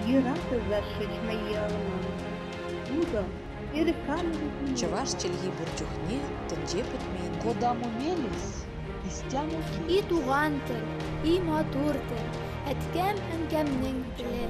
Йыраты зашить майялыман. Удо, иркан. Чаваш челги бурчухне, тенже путмейн. Кодам умелись, истяну И туган тел, и матур тел, әткәм әнкәмнең теле.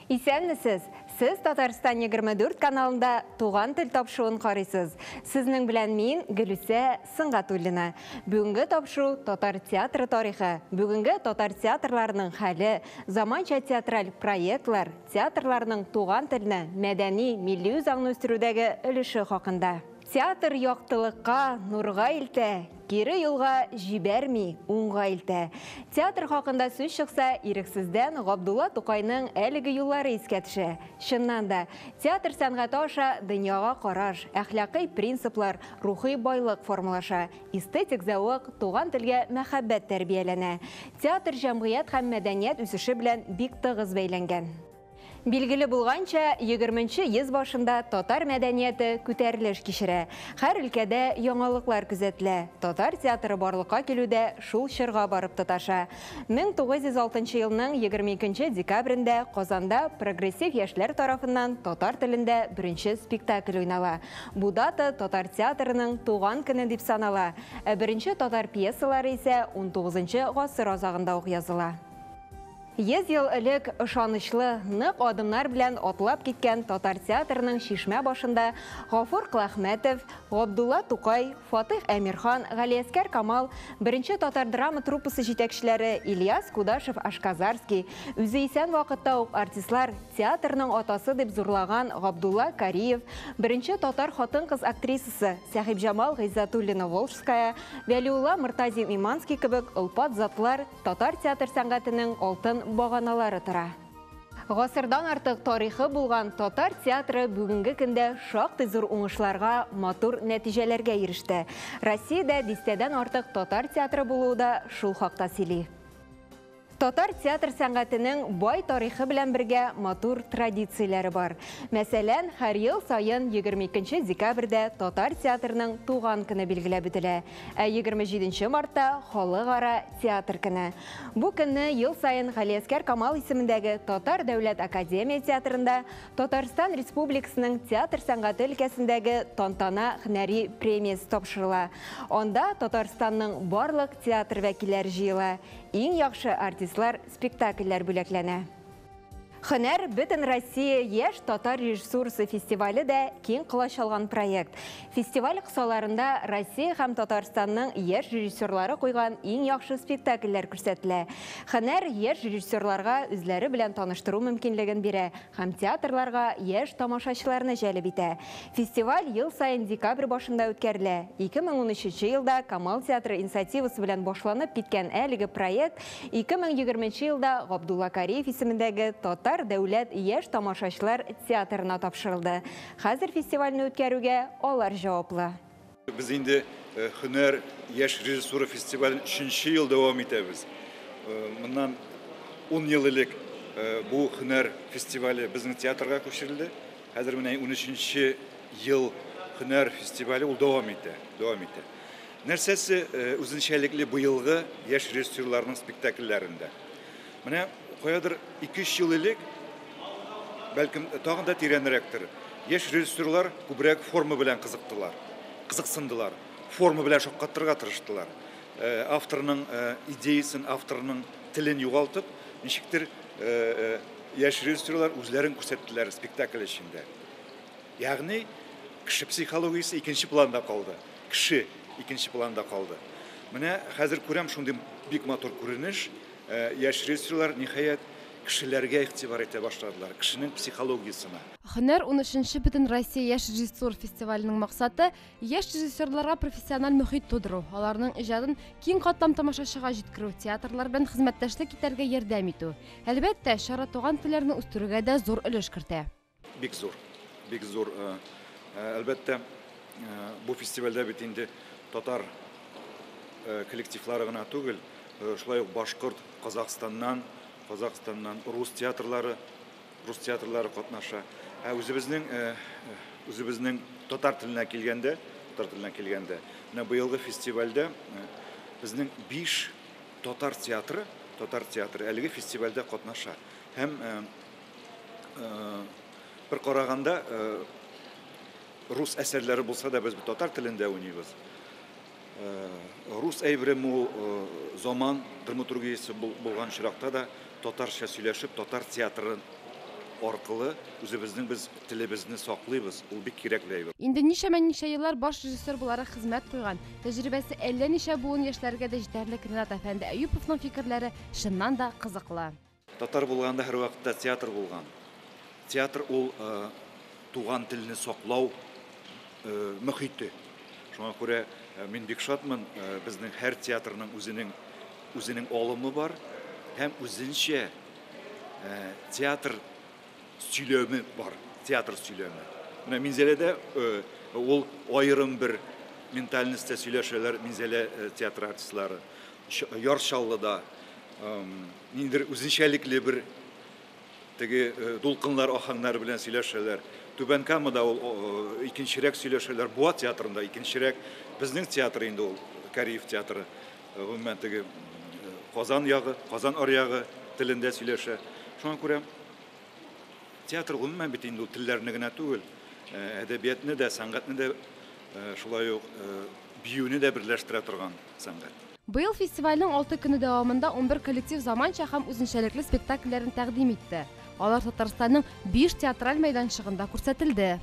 Исәнмесез, сіз Татарстан 24 каналында туған тел тапшуын қарайсыз. Сізнің білән мен Гүлүсә Сыңғатуллина. Бүгінгі тапшу Татар театры тарихы, бүгінгі татар театрларының хәлі, заманча театраль проектлар, театрларының туған телне мәдәни, милли үзаңны үстерүдәге өлеше хакында. Театр яктылыкка, нурга илтә, кире юлга җибәрми, уңга илтә. Театр хакында сүз чыкса, ирексездән Габдулла Тукайның әлеге юллары искә төшә. Чыннан да, театр сәнгате аша дөньяга караш, әхлакый принциплар, рухи байлык формалаша, эстетик зәвык, туган телгә мәхәббәт тәрбияләнә. Театр җәмгыять һәм мәдәният үсеше белән бик тыгыз бәйләнгән. Билгеле булганча, 20-нче йөз башында татар мәдәнияте күтәрелеш кичерә. Һәр өлкәдә яңалыклар күзәтелә. Татар театры барлыкка килүдә шул чорга барып тоташа. 1906 елның 22 декабрендә Казанда прогрессив яшьләр тарафыннан татар телендә беренче спектакль уйнала. Бу дата татар театрының туган көне дип санала. Беренче татар пьесалары исә 19-нчы гасыр азагында ук языла. 100 ел элек ышанычлы, нык адымнар белән атлап киткән татар театрының шишмә башында Гафур Кылахмәтов, Габдулла Тукай, Фатих Әмирхан, Галиәскәр Камал, беренче татар драма труппасы җитәкчеләре Ильяс Кудашев-Ашказарский, үзе исән вакытта ук артистлар театрның атасы дип зурлаган Габдулла Кариев, беренче татар хатын-кыз актрисасы Сәхибҗамал Гыйззатуллина-Волжская, Вәлиулла Муртазин-Иманский кебек ылпат затлар татар театр сәнгатенең алтын баганалары тора. Гасырдан артык тарихы булган татар театры бүгенге көндә шактый зур уңышларга, матур нәтиҗәләргә иреште. Россиядә 10-дән артык татар театры булуы да шул хакта сөйли. Татар театр сәнгатенең бай тарихы белән бергә матур традицияләре бар. Мәсәлән, һәр ел сайын 22 декабрьдә татар театрының туган көне билгеләп үтелә. 27 мартта халыкара театр көне. Бу көнне ел сайын Галиәскәр Камал исемендәге Татар дәүләт академия театрында Татарстан Республикасының театр сәнгате өлкәсендәге тантана һөнәри премиясе тапшырыла. Анда Татарстанның барлык театр вәкилләре җыела. Иң яхшы артистлар спектакльләр бүләкләнә. Һөнәр бөтен Россия яшь татар режиссурасы фестивале дә киң колач алган проект. Фестиваль кысаларында Россия һәм Татарстанның яшь режиссерлары куйган иң яхшы спектакльләр күрсәтелә. Һөнәр яшь режиссерларга үзләре белән таныштыру мөмкинлеген бирә һәм театрларга яшь тамашачыларны җәлеп итә. Фестиваль ел сайын декабрь башында үткәрелә. 2013 елда Камал театры инициативасы белән башланып киткән әлеге проект 2020 елда Габдулла Кариев исемендәге Татар дәүләт яшь тамашачылар театрына тапшырылды. Хәзер фестивальне үткәрүгә алар җаваплы. Без инде һөнәр яшь режиссура фестивален 3нче ел дәвам итәбез. Моннан 10 ел элек бу һөнәр фестивале безнең театрга күчерелде. Хәзер менә 13нче ел һөнәр фестивале ул дәвам итә. Нәрсәсе үзенчәлекле быелгы яшь режиссерларның спектакльләрендә. Менә каядыр 2-3 ел элек, бәлкем тагын да тирәнрәктер, яшь режиссерлар күбрәк форма белән кызыксындылар, форма белән шаккаттырга тырыштылар. Авторның идеясын, авторның телен югалтып, ничектер яшь режиссерлар үзләрен күрсәттеләр спектакль эчендә. Ягъни кеше психологиясе икенче планда калды. Кеше икенче планда калды. Менә хәзер күрәм шундый бик матур күренеш. Яшь режиссерлар ниһаять кешеләргә игътибар итә башладылар, кешенең психологиясына. Һөнәр 13-нче бөтен Россия яшь режиссур фестиваленең максаты яшь режиссерларга профессиональ мөхит тудыру, аларның иҗатын киң катлам тамашачыга җиткерү, театрлар белән хезмәттәшлек итәргә ярдәм итү. Әлбәттә, чара туган телләрне үстерүгә дә зур өлеш кертә. Бик зур. Әлбәттә, бу фестивальдә бит инде татар коллективлары гына түгел, шулай ук башкорт, Казакстаннан рус театрлары катнаша. Үзебезнең татар теленә килгәндә, татар теленә килгәндә. Менә быелгы фестивальдә безнең 5 татар театры әлеге фестивальдә катнаша. Һәм бер караганда рус әсәрләре булса да без татар телендә уйныйбыз. Рус әйберем ул заман драматургиясе булган чиракта да татарча сөйләшеп, татар театры аркылы үзебезнең без телебезне саклыйбыз. Ул бик кирәкле әйбер. Инде ничә еллар баш режиссер буларак хезмәт куйган, тәҗрибәсе әллә ничә буын яшьләргә дә җитәрлек Ринат әфәнде Әюповның фикерләре чыннан да кызыклы. Татар булганда һәр вакытта театр булган. Театр ул туган телне саклау мөхите. Шуңа күрә мин бик шатмын, безнең һәр театрның үзенең алымы бар һәм үзенчә театр сөйләме бар, театр сөйләме. Менә Минзәләдә ул аерым бер ментальностьта сөйләшәләр Минзәлә театр артистлары. Яршаллыда ниндер үзенчәлекле бер теге дулкынлар ахаңнары белән сөйләшәләр. Түбән Камада ул икенчерәк сөйләшәләр. Буа театрында икенчерәк. Безнең театр инде ул Кариев театры. Гомумән теге Казан ягы, Казан аръягы телендә сөйләшә. Шуңа күрә театр гомумән бит инде телләрне генә түгел, әдәбиятны да, сәнгатьне дә, шулай ук биюне дә берләштерә торган сәнгать. Быел фестивальнең 6 көне дәвамында 11 коллектив заманча һәм үзенчәлекле спектакльләрен тәкъдим итте. Алар Татарстанның 5 театраль мәйданчыгында күрсәтелде.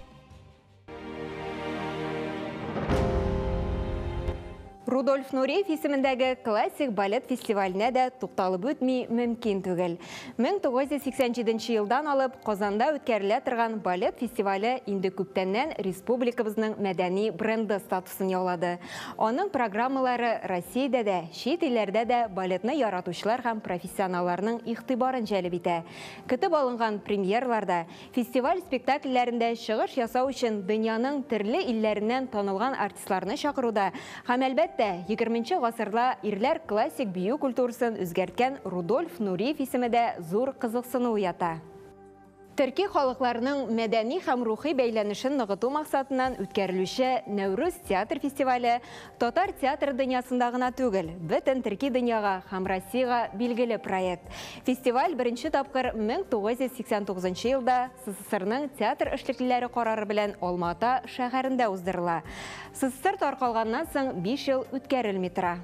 Рудольф Нуриев исемендәге классик балет фестиваленә дә тукталып үтми мөмкин түгел. 1987 елдан алып Казанда үткәрелә торган балет фестивале инде күптәннән республикабызның мәдәни бренды статусын яулады. Аның программалары Россиядә дә, чит илләрдә дә балетны яратучылар һәм профессионалларның игътибарын җәлеп итә. Көтеп алынган премьерларда, фестиваль спектакльләрендә чыгыш ясау өчен дөньяның төрле илләреннән танылган артистларны чакыруда һәм әлбәттә 20-нче гасырда ирләр классик бию культурасын үзгәрткән Рудольф Нуриев исеме дә зур кызыксыну уята. Төрки халыкларының мәдәни һәм рухи бәйләнешен ныгыту максатыннан үткәрелүче Нәүрүз театр фестивале татар театр дөньясында гына түгел, бөтен төрки дөньяга һәм Россиягә билгеле проект. Фестиваль беренче тапкыр 1989 елда СССРның театр эшлеклеләре карары белән Алмата шәһәрендә уздырыла. СССР таркалганнан соң 5 ел үткәрелми тора.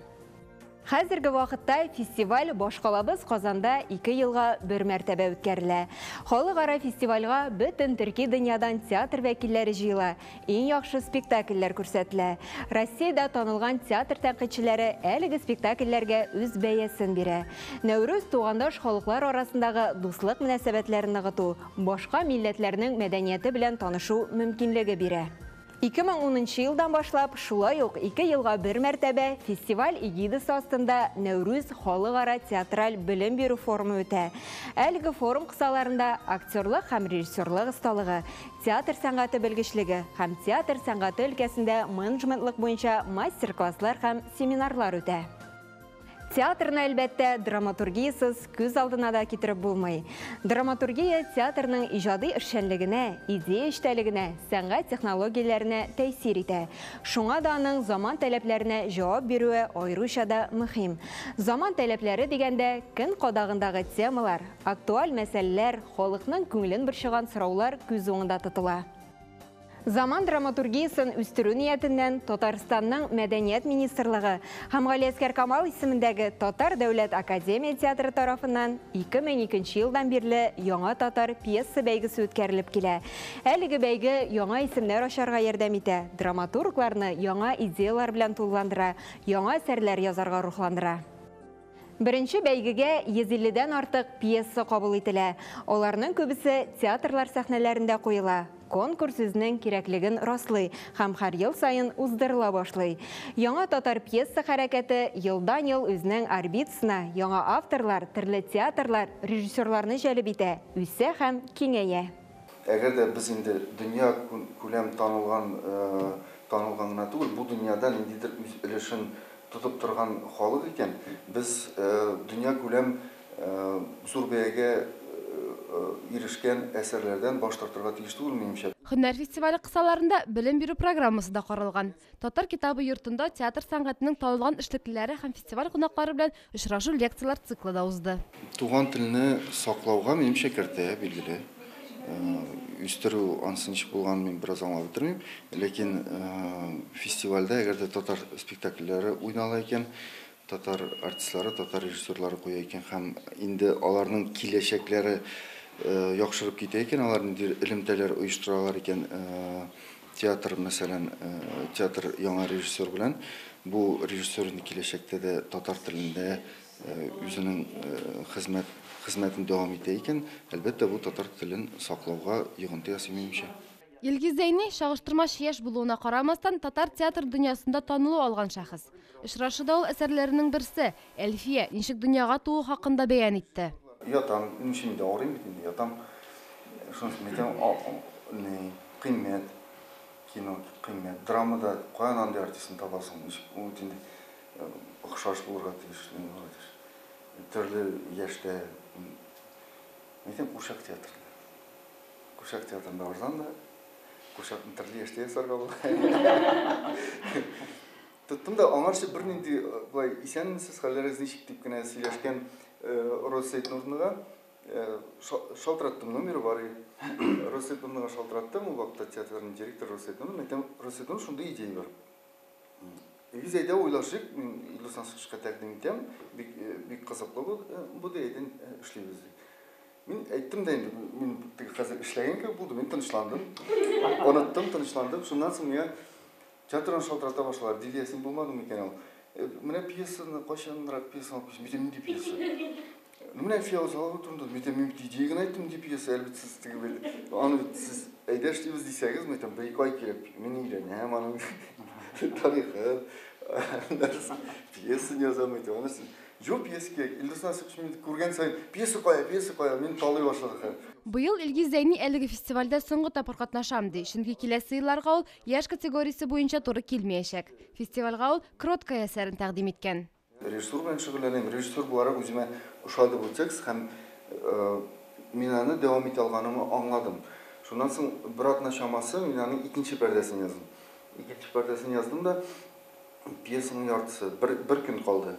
Хәзерге вакытта фестиваль башкалабыз Казанда 2 елга бер мәртәбә үткәрелә. Халыкара фестивальгә бөтен төрки дөньядан театр вәкилләре җыела, иң яхшы спектакльләр күрсәтелә. Россиядә танылган театр тәнкыйтьчеләре әлеге спектакльләргә үз бәясен бирә. Нәүрүз тугандаш халыклар арасындагы дуслык мөнәсәбәтләрен ныгыту, башка милләтләрнең мәдәнияте белән танышу мөмкинлеге бирә. 2010 елдан башлап шулай ук 2 елга бер мәртәбә фестиваль эгидасы астында Нәүрүз халыкара театраль белем бирү форумы үтә. Әлеге форум кысаларында актерлык һәм режиссерлык осталыгы, театр сәнгате белгечлеге һәм театр сәнгате өлкәсендә менеджментлык буенча мастер-класслар һәм семинарлар үтә. Театрны әлбәттә драматургиясыз күз алдына да китереп булмый. Драматургия театрның иҗади эшчәнлегенә, идея эчтәлегенә, сәнгать технологияләренә тәэсир итә. Шуңа да аның заман таләпләренә җавап бирүе аеруча да мөһим. Заман таләпләре дигәндә көн кадагындагы темалар, актуаль мәсьәләләр, халыкның күңелен борчыган сораулар күз уңында тотыла. Заман драматургиясын үстерү ниятеннән Татарстанның Мәдәният министрлыгы һәм Галиәскәр Камал исемендәге Татар дәүләт академия театры тарафыннан 2002 елдан бирле яңа татар пьеса бәйгесе үткәрелеп килә. Әлеге бәйге яңа исемнәр ачарга ярдәм итә, драматургларны яңа идеялар белән тулыландыра, яңа әсәрләр язарга рухландыра. Беренче бәйгегә 150дән артык пьеса кабул ителә. Аларның күбесе театрлар сәхнәләрендә куела. Конкурс үзенең кирәклеген раслый һәм һәр ел сайын уздырыла башлый. Яңа татар пьеса хәрәкәте елдан ел үзенең орбитасына яңа авторлар, төрле театрлар, режиссерларны җәлеп итә, үсә һәм киңәя. Әгәр дә без инде дөнья күләм танылган түгел, бу дөньяда ниндидер үз өлешен тотып торган халык икән, без дөнья күләм зур бәягә ирешкен әсәрләрдән баш тартырга тиешле ул минемчә. Һөнәр фестивале кысаларында белем бирү программасы да каралган. Татар китабы йортында театр сәнгатенең танылган эшлеклеләре һәм фестиваль кунаклары белән очрашу лекциялар циклы да узды. Туган телне саклауга минемчә кертә, билгеле. Үстерү ансы ничек булган мин бераз аңлап бетермим, ләкин фестивальдә әгәр дә татар спектакльләре уйнала икән, татар артистлары, татар режиссерлары куя икән һәм инде аларның киләчәкләре яхшырып китә икән, алар инде элемтәләр оештыралар икән, театр мәсәлән, театр яңа режиссер белән бу режиссерның киләчәктә дә татар телендә үзенең хезмәтен дәвам итә икән, әлбәттә бу татар телен саклауга йогынты ясый минемчә. Илгиз Зәйни шагыштырмаш яшь булуына карамастан татар театр дөньясында танылу алган шәхес. Очрашуда ул әсәрләренең берсе Әлфия ничек дөньяга туу хакында бәян итте. Ятам, ничек дә арыйм бит инде, ятам. Шунысын әйтәм, кыйммәт, кино кыйммәт, драмада каян андый артистны табасың, ул инде охшаш булырга тиешле. Төрле яшьтә әйтәм, Курчак театры. Курчак театрында барсам да, Курчакның төрле яшьтә ясарга була. Тоттым да аңарчы бернинди булай исәнмесез хәлләрегез ничек дип кенә сөйләшкән Россейтнурныга шалтыраттым, номері бар. Россейтнурныга шалтыраттым, ул вакытта театрның директоры Россейтнур. Әйтәм, Россейтнур шундый идея бар. Biz ayda ойлашык, мин Илдусан Сычка тәкъдим итәм, бик кызыклы бу идеяны эшлибез. Мин әйттем дә инде, мин хәзер эшләгән кебек булды, мин тынычландым. Оныттым, тынычландым. Шуннан соң миңа театрны шалтырата башлар. Дилиясен булмады микән ул? Менә пьесаны кайчанрак пьеса алып, мин ди пьеса. Менә фиаз алып турында, мин идея генә әйттем ди пьеса, әлбәттә сез түгел. Аны сез әйдә эшлибез дисәгез, мин әйтәм, бер ай кирәк. Мин өйрәнәм аны. Тарихы, пьеса yazam edi. Анысы жоқ пьеске, Илдусан Сычка күргән сайын пьеса кая, мин талый башладым. Быел Илгиз Зәйни әлеге фестивальдә соңгы тапкыр катнашам ди. Чөнки киләсе елларга ул яшь категориясе буенча туры килмәячәк. Фестивальгә ул Кротка әсәрен тәкъдим иткән. Режиссер белән шөгыльләнәм. Режиссер буларак үземә ошады бу текст һәм мин аны дәвам итә алганымны аңладым. Шуннан соң бер атна чамасы мин аның икенче пәрдәсен яздым. İkinci perdesini yazdım da piyesanın yartısı bir gün kaldı.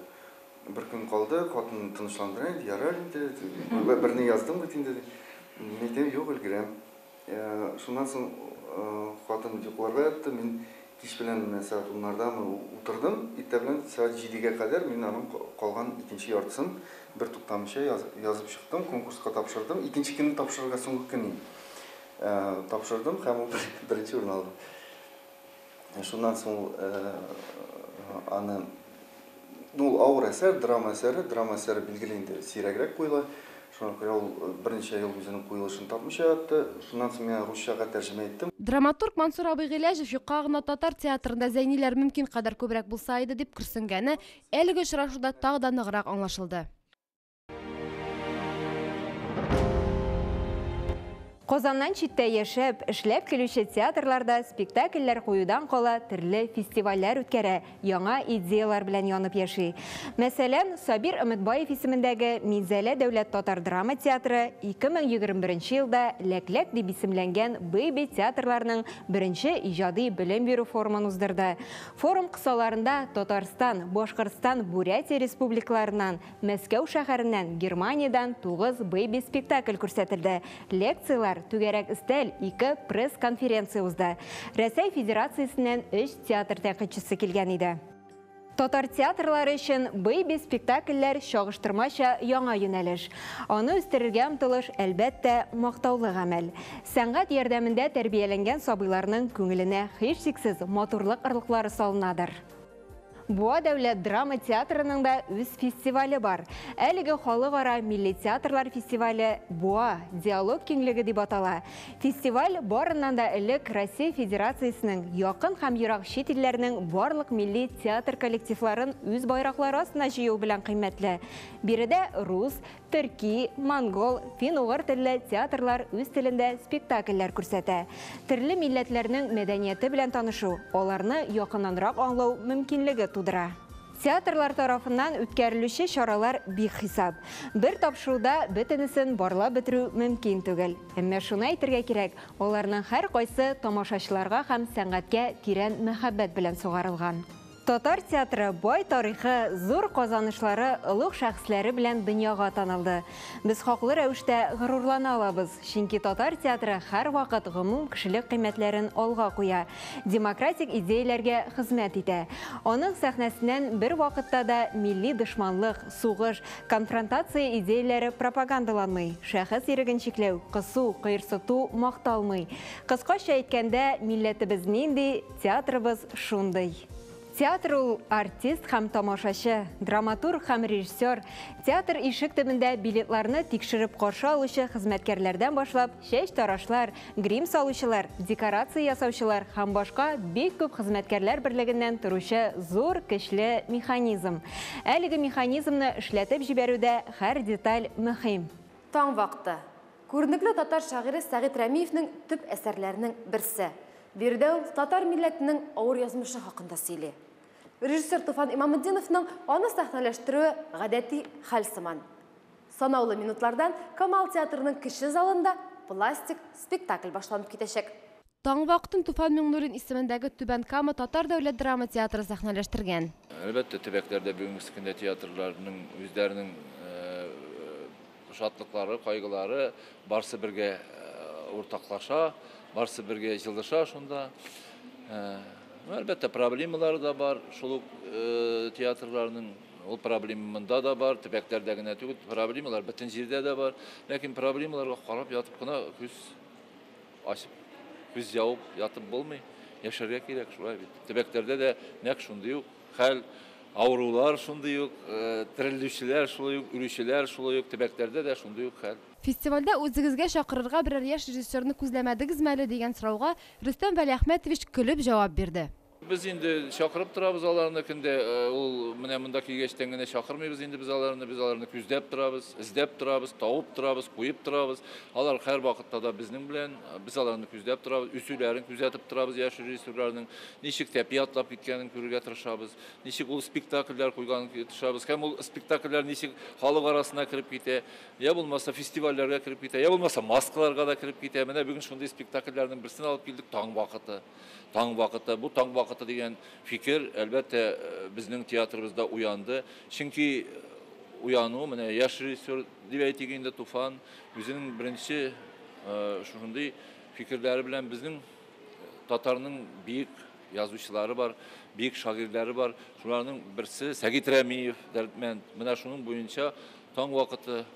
Bir gün kaldı, kadını tınışlandırayım, yarar dedi. Birini yazdım bitin dedi. Meydem yok ilgirem. Şundan sonra kadın yukarıda yattı. Ben kiş bilen mesela bunlardan oturdum. İtte bilen saat 7'ye kadar ben onun kalgan ikinci yartısını bir tuktamışa yazıp çıktım. Konkurska tapşırdım. İkinci günü tapşırırga soңғы günü tapşırdım. Hem o birinci ürün aldım. Şundan sonra аны ауыр әсәр, драма әсәре билгеле сирәгрәк куела. Шуңа күрә ул берничә ел үзенең куелышын тапмыйча ятты. Шуннан соң мин русчага тәрҗемә иттем. Драматург Мансур Абый Гыйләҗев юкка гына татар театрында Зәйниләр мөмкин кадәр күбрәк булса иде дип күрсенгәне әлеге очрашуда тагы да ныграк аңлашылды. Казаннан читтә яшәп, эшләп килүче театрларда спектакльләр куюдан кала төрле фестивальләр үткәрә, яңа идеялар белән янып яши. Мәсәлән, Сабир Өмитбаев исемендәге Минзәлә дәүләт татар драма театры 2021 елда Ләкләк дип исемләнгән Бэйби театрларның беренче иҗади белем бирү форумын уздырды. Форум кысаларында Татарстан, Башкортстан, Бурятия республикаларыннан, Мәскәү шәһәреннән, Германиядән 9 Бэйби спектакль күрсәтелде. Лекциялар түгәрәк өстәл 2 пресс-конференция узды. Рәсәй Федерациясеннән 3 театр тәнкыйтьчесе килгән иде. Татар театрлары өчен Бэйби спектакльләр чагыштырмача яңа юнәлеш. Аны үстерергә омтылыш әлбәттә мактаулы гамәл. Сәнгать ярдәмендә тәрбияләнгән сабыйларның күңеленә һичшиксез матурлык ырлыклары салынадыр. Буа дәүләт драма театрының да үз фестивале бар. Әлеге халыкара милли театрлар фестивале Буа диалог киңлеге дип атала. Фестиваль барыннан да элек Россия Федерациясенең якын һәм ерак чит илләрнең барлык милли театр коллективларын үз байраклары астына җыю белән кыйммәтле. Биредә рус, төрки, монгол, фин-угыр телле театрлар үз телендә спектакльләр күрсәтә. Төрле милләтләрнең мәдәнияте белән танышу, аларны якыннанрак аңлау мөмкинлеге тудыра. Театрлар тарафынан үткәрелүче чаралар бик хисап. Бер тапшыруда бөтенесен барлап бетерү мөмкин түгел. Әмма шуны әйтергә кирәк, аларның һәр кайсы тамашачыларга һәм сәнгатькә тирән мәхәббәт белән сугарылган. Татар театры бай тарихы, зур казанышлары, олуг шәхесләре белән дөньяга танылды. Без хаклы рәвештә горурлана алабыз, чөнки Татар театры һәр вакыт гомум кешелек кыйммәтләрен алга куя, демократик идеяләргә хезмәт итә. Аның сәхнәсеннән бер вакытта да милли дошманлык, сугыш, конфронтация идеяләре пропагандаланмый, шәхес иреген чикләү, кысу, кыерсыту макталмый. Кыскача әйткәндә, милләтебез нинди, театрыбыз шундый. Театр ул артист һәм тамашачы, драматург һәм режиссер. Театр ишек төбендә билетларны тикшереп каршы алучы хезмәткәрләрдән башлап, чәч тарашлар, грим салучылар, декорация ясаучылар һәм башка бик күп хезмәткәрләр берлегеннән торучы зур көчле механизм. Әлеге механизмны эшләтеп җибәрүдә һәр деталь мөһим. Таң вакыты. Күренекле татар шагыйре Сәгыйть Рәмиевнең төп әсәрләренең берсе. Биредә ул татар милләтенең авыр язмышы хакында сөйли. Режиссер Туфан Имаметдиновның аны сәхнәләштерүе гадәти хәл сыман. Санаулы минутлардан Камал театрының кече залында пластик спектакль башланып китәчәк. Таң вакытын Туфан Миңнурин исемендәге Түбән Кама Татар дәүләт драма театры сәхнәләштергән. Әлбәттә, төбәкләрдә бүгенге көндә театрларның үзләренең шатлыклары, кайгылары барсы бергә уртаклаша, барсы бергә җылыша шунда. Әлбәттә, проблемалары да бар, шул театрларның ул проблемында да бар, төбәкләрдә генә түгел, проблемалар бөтен җирдә дә бар. Ләкин проблемаларга карап ятып кына күз ачып, күз ябып ятып булмый, яшәргә кирәк шулай бит. Төбәкләрдә дә нәкъ шундый ук хәл, авырулар шундый ук, терелүчеләр шулай ук, үлүчеләр шулай ук, төбәкләрдә дә шундый ук хәл. Фестивальдә үзегезгә чакырырга берәр яшь режиссерны күзләмәдегезме әле дигән сорауга Рөстәм Вәлиәхмәтович көлеп җавап бирде. Biz инде чакырып торабыз аларны көндә, ул менә монда килгәчтән генә чакырмыйбыз инде біз аларны күздәп торабыз, эзләп торабыз, тавып торабыз, куеп торабыз. Алар һәр вакытта да безнең белән, без аларны күздәп торабыз, үсүләрен күзәтеп торабыз, яшь режиссерларның ничек тәпиятлап киткәнен күрергә тырышабыз, ничек ул спектакльләр куйганын тырышабыз, һәм ул спектакльләр ничек халык арасына кирип китә, я булмаса фестивальләргә кирип китә, я булмаса маскаларга да кирип китә. Менә бүген шундый спектакльләрнең берсен алып килдек, таң вакыты. Таң вакыты, бу таң вакыты дигән фикер әлбәттә безнең театрыбызда уянды. Чөнки уяну, менә яшь режиссер дип әйтик инде Туфан үзенең беренче шундый фикерләре белән безнең татарның бик язучылары бар, бик шагыйрьләре бар. Шуларның берсе Сәгыйть Рәмиев, менә шуның буенча таң вакыты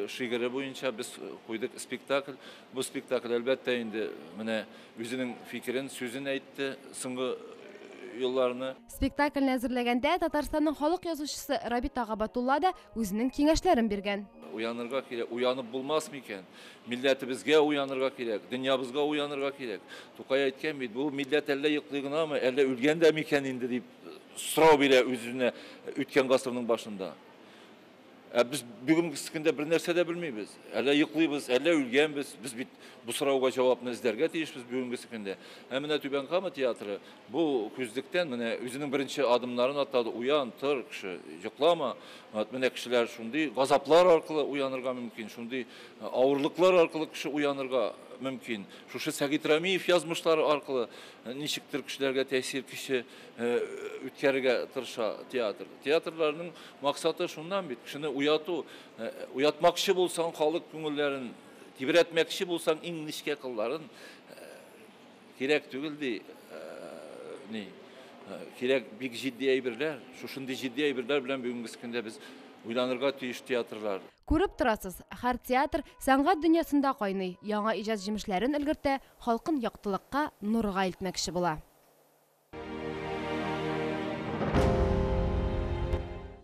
шигыре буенча без куйдык спектакль. Бу спектакль әлбәттә инде менә үзенең фикерен, сүзен әйтте соңгы елларны. Спектакльне әзерләгәндә Татарстанның халык язучысы Рабит Агабатулла да үзенең киңәшләрен биргән. Уянырга кирәк, уянып булмас микән? Милләтебезгә уянырга кирәк, дөньябызга уянырга кирәк. Тукай әйткән бит, бу милләт әллә йоклый гынамы, әллә үлгән дә микән инде дип сорау бирә үзенә үткән гасырның башында. Biz бүгенге көндә бер нәрсә дә белмибез. Әллә йоклыйбыз, әллә үлгәнбез. Без бит бу сорауга җавапны эзләргә тиешбез бүгенге көндә. Менә Түбән Кама театры бу күзлектән менә үзенең беренче адымнарын атады. Уян, тор, кеше, йоклама. Менә кешеләр шундый газаплар аркылы уянырга мөмкин, шундый авырлыклар аркылы кеше уянырга мөмкин. Шушы Сәгыйть Рәмиев язмышлары аркылы ничектер кешеләргә тәэсир кеше үткәрергә тырыша театр. Театрларның максаты шуннан бит, кешене уяту, уятмакчы булсаң халык күңелләрен, тибрәтмәкче булсаң иң нечкә кылларын кирәк түгел ди. Кирәк бик җитди әйберләр, шушындый җитди әйберләр белән бүгенге көндә без уйланырга тиеш театрлар. Күреп торасыз, һәр театр сәнгать дөньясында кайный, яңа иҗат җимешләрен өлгертә, халкын яктылыкка, нурга илтмәкче була.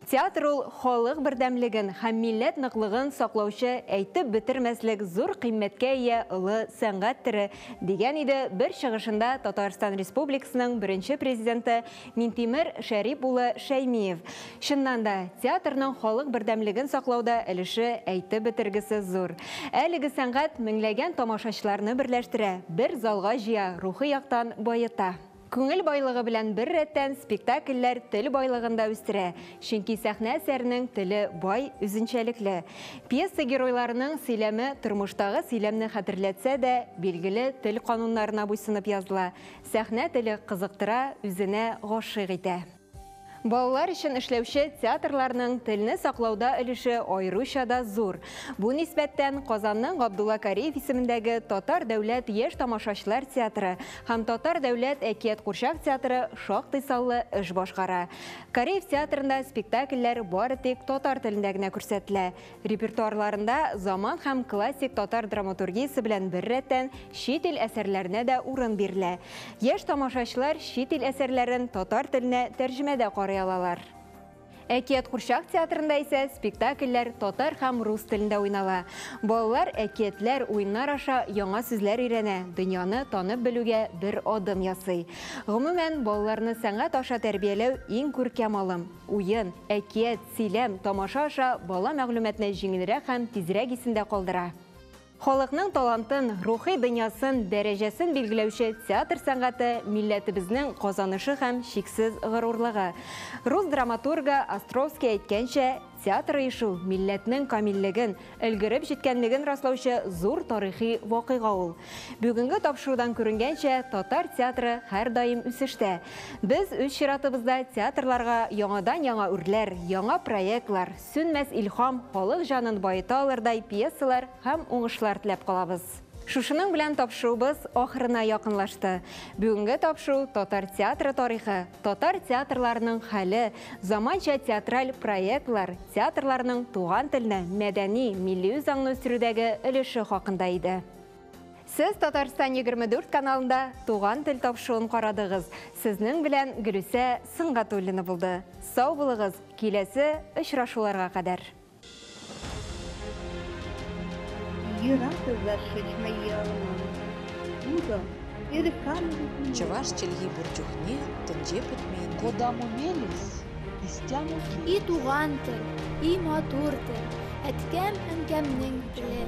Театр ул халык бердәмлеген һәм милләт ныклыгын саклаучы әйтеп бетермәслек зур кыйммәткә ия олы сәнгать төре дигән иде бер чыгышында Татарстан Республикасының беренче президенты Минтимер Шәрип улы Шәймиев. Чыннан да театрның халык бердәмлеген саклауда өлеше әйтеп бетергесез зур. Әлеге сәнгать меңләгән тамашачыларны берләштерә, бер залга җыя, рухи яктан байыта. Күңел байлыгы белән бер рәттән спектакльләр тел байлыгында үстерә. Чөнки сәхнә әсәренең теле бай, үзенчәлекле. Пьеса геройларының сөйләме тормыштагы сөйләмне хәтерләтсә дә, билгеле тел кануннарына буйсынып языла. Сәхнә теле кызыктыра, үзенә гашыйк итә. Балалар өчен эшләүче театрларның телне саклауда өлеше аеруча да зур. Бу нисбәттән Казанның Габдулла Кариев исемендәге Татар дәүләт яшь тамашачылар театры һәм Татар дәүләт әкият курчак театры шактый саллы эш башкара. Кариев театрында спектакльләр бары тик татар телендә генә күрсәтелә. Репертуарларында заман һәм классик татар драматургиясе белән бер рәттән чит ил әсәрләренә дә урын бирелә. Яшь тамашачылар чит ил әсәрләрен татар теленә тәрҗемәдә карый алалар. Әкият курчак театрында исә спектакльләр татар һәм рус телендә уйнала. Балалар әкиятләр, уйннар аша яңа сүзләр өйрәнә, дөньяны танып белүгә бер адым ясый. Гомумән, балаларны сәнгать аша тәрбияләү иң күркәм алым. Уен, әкият, сөйләм, тамаша аша бала мәгълүматны җиңелрәк һәм тизрәк исендә калдыра. Халыкның талантын, рухи дөньясын, дәрәҗәсен билгеләүче театр сәнгате милләтебезнең казанышы һәм чиксез горурлыгы. Рус драматургы Островский әйткәнчә, театр оешу милләтнең камиллеген, өлгереп җиткәнлеген раслаучы зур тарихи вакыйга ул. Бүгенге тапшырудан күренгәнчә, татар театры һәр даим үсештә. Без үз чиратыбызда театрларга яңадан-яңа үрләр, яңа проектлар, сүнмәс илһам, халык җанын байыта алырдай пьесалар һәм уңышлар теләп калабыз. Шушының белән тапшыруыбыз ахырына якынлашты. Бүгенге тапшыру татар театры тарихы, татар театрларының хәле, заманча театраль проектлар, театрларның туган телне, мәдәни, милли үзаңны үстерүдәге өлеше хакында иде. Сез Татарстан 24 каналында туган тел тапшыруын карадыгыз. Сезнең белән Гөлүсә Сыңгатуллина булды. Сау булыгыз, киләсе очрашуларга кадәр. Юраты зашить мои алманы. Муза, ирканы. Чаваш челги бурчухне, тенже путмейн. Куда мумелис, истяму И туган тел, и матур тел, әткәм әнкәмнең теле.